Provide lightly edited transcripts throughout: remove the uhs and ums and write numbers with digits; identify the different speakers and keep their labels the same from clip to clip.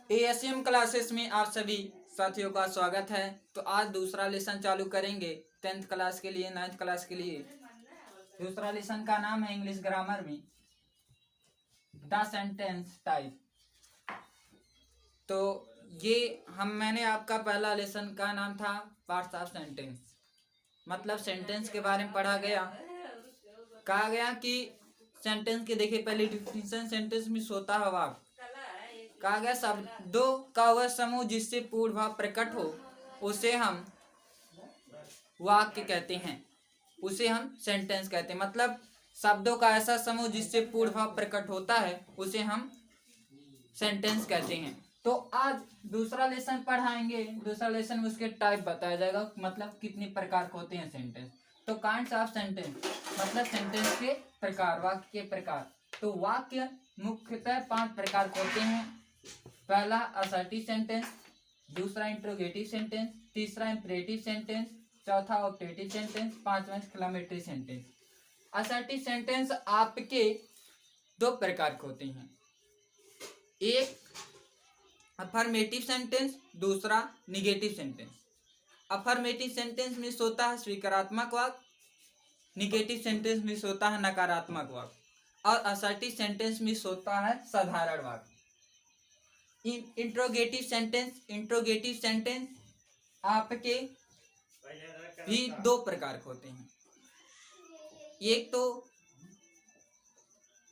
Speaker 1: ASM classes में आप सभी साथियों का स्वागत है। तो आज दूसरा लेसन चालू करेंगे 10th क्लास के लिए, 9th क्लास के लिए। दूसरा लेसन का नाम है इंग्लिश ग्रामर में द सेंटेंस टाइप। तो ये मैंने आपका पहला लेसन का नाम था पार्ट्स ऑफ सेंटेंस, मतलब सेंटेंस के बारे में पढ़ा गया। कहा गया कि सेंटेंस के देखिए पहले डिफिनेशन, सेंटेंस में होता है वाक्य। कहा गया शब्दों का वह समूह जिससे पूर्ण भाव प्रकट हो उसे हम वाक्य कहते हैं, उसे हम सेंटेंस कहते हैं। मतलब शब्दों का ऐसा समूह जिससे पूर्ण भाव प्रकट होता है उसे हम सेंटेंस कहते हैं। तो आज दूसरा लेसन पढ़ाएंगे। दूसरा लेसन में उसके टाइप बताया जाएगा, मतलब कितने प्रकार के होते हैं सेंटेंस। तो काइंड्स ऑफ सेंटेंस मतलब सेंटेंस के प्रकार, वाक्य के प्रकार। तो वाक्य मुख्यतः 5 प्रकार के होते हैं। पहला असर्टिव सेंटेंस, दूसरा इंट्रोगेटिव सेंटेंस, तीसरा इंपरेटिव सेंटेंस, चौथा ऑब्जेक्टिव सेंटेंस, पांचवा एक्सक्लेमेटरी सेंटेंस। असर्टिव सेंटेंस आपके 2 प्रकार के होते हैं, एक अफर्मेटिव सेंटेंस, दूसरा निगेटिव सेंटेंस। अफर्मेटिव सेंटेंस में होता है स्वीकारात्मक वाक्य, निगेटिव सेंटेंस में होता है नकारात्मक वाक्य, और असर्टिव सेंटेंस में होता है साधारण वाक्य। इंट्रोगेटिव सेंटेंस आपके भी 2 प्रकार के होते हैं, एक तो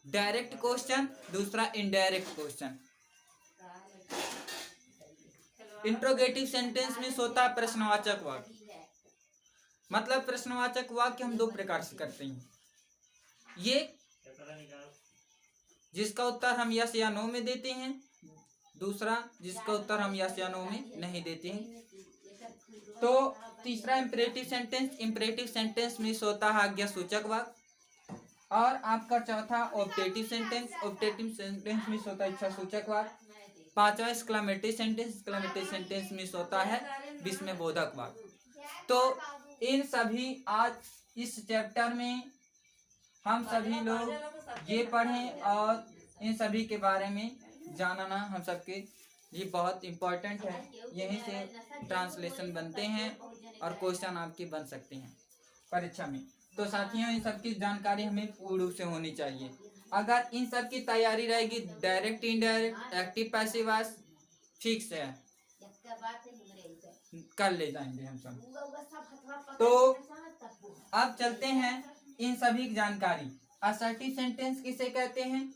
Speaker 1: डायरेक्ट क्वेश्चन, दूसरा इनडायरेक्ट क्वेश्चन। इंट्रोगेटिव सेंटेंस में होता है प्रश्नवाचक वाक्य, मतलब प्रश्नवाचक वाक्य हम 2 प्रकार से करते हैं। ये जिसका उत्तर हम यस या नो में देते हैं, दूसरा जिसका उत्तर हम यस या नो में नहीं देते हैं। तो तीसरा इंपरेटिव सेंटेंस में होता है आज्ञा सूचक वाक्य, और आपका चौथा ऑब्जेक्टिव सेंटेंस में होता है इच्छा सूचक वाक्य। पांचवा एक्सक्लेमेटरी सेंटेंस में होता है विस्मय बोधक वाक्य। तो इन सभी आज इस चैप्टर में हम सभी लोग ये पढ़ें और इन सभी के बारे में जानना हम सबके ये बहुत इम्पोर्टेंट है। यहीं से ट्रांसलेशन बनते हैं और क्वेश्चन आपके बन सकते हैं परीक्षा में। तो साथियों इन सब की जानकारी हमें पूर्ण रूप से होनी चाहिए। अगर इन सब की तैयारी रहेगी, direct indirect active passive voice fix है, कर ले जाएंगे हम सब। तो अब चलते हैं इन सभी की जानकारी। असर्टिव सेंटेंस किसे कहते हैं?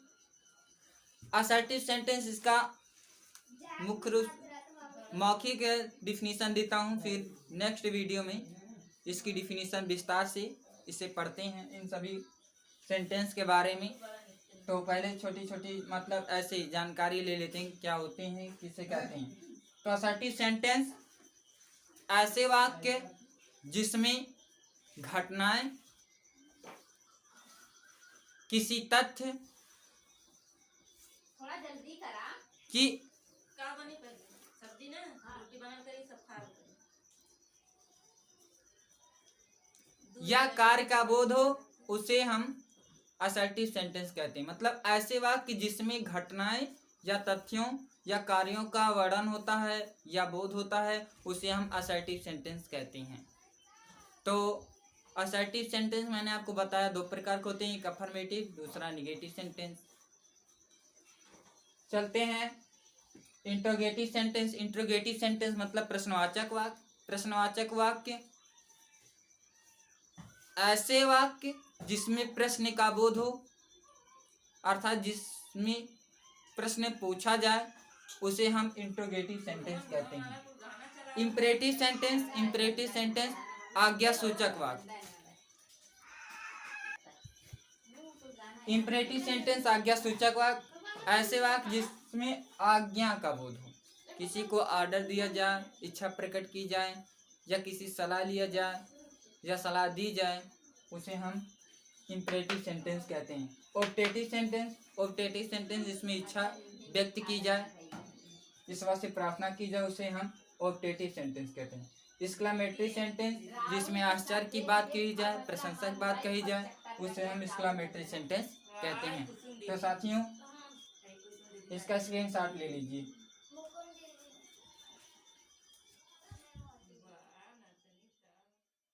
Speaker 1: असर्टिव सेंटेंस इसका मुख्य रूप मौखिक डिफिनीशन देता हूँ, फिर नेक्स्ट वीडियो में इसकी डिफिनीशन विस्तार से इसे पढ़ते हैं इन सभी सेंटेंस के बारे में। तो पहले छोटी छोटी मतलब ऐसे जानकारी ले लेते हैं क्या होते हैं, किसे कहते हैं। तो असर्टिव सेंटेंस ऐसे वाक्य जिसमें घटनाएं किसी तथ्य की या कार्य का बोध हो उसे हम असर्टिव सेंटेंस कहते हैं। मतलब ऐसे वाक्य जिसमें घटनाएं या तथ्यों या कार्यों का वर्णन होता है या बोध होता है उसे हम असर्टिव सेंटेंस कहते हैं। तो असर्टिव सेंटेंस मैंने आपको बताया 2 प्रकार के होते हैं, एक अफर्मेटिव, दूसरा निगेटिव सेंटेंस। चलते हैं इंट्रोगेटिव सेंटेंस मतलब प्रश्नवाचक वाक्य। प्रश्नवाचक वाक्य ऐसे वाक्य जिसमें प्रश्न का बोध हो, अर्थात जिसमें प्रश्न पूछा जाए उसे हम इंट्रोगेटिव सेंटेंस कहते हैं। इंपरेटिव सेंटेंस आज्ञा सूचक वाक्य। इंपरेटिव सेंटेंस आज्ञा सूचक वाक्य ऐसे वाक्य जिसमें आज्ञा का बोध हो, किसी को ऑर्डर दिया जाए, इच्छा प्रकट की जाए, या किसी सलाह लिया जाए या सलाह दी जाए उसे हम इंपरेटिव सेंटेंस कहते हैं। ऑब्जेक्टिव सेंटेंस जिसमें इच्छा व्यक्त की जाए, ईश्वर से प्रार्थना की जाए उसे हम ऑब्जेक्टिव सेंटेंस कहते हैं। एक्सक्लेमेटरी सेंटेंस जिसमें आश्चर्य की बात कही जाए, प्रशंसक बात कही जाए उसे हम एक्सक्लेमेटरी सेंटेंस कहते हैं। तो साथियों इसका स्क्रीनशॉट ले लीजिए।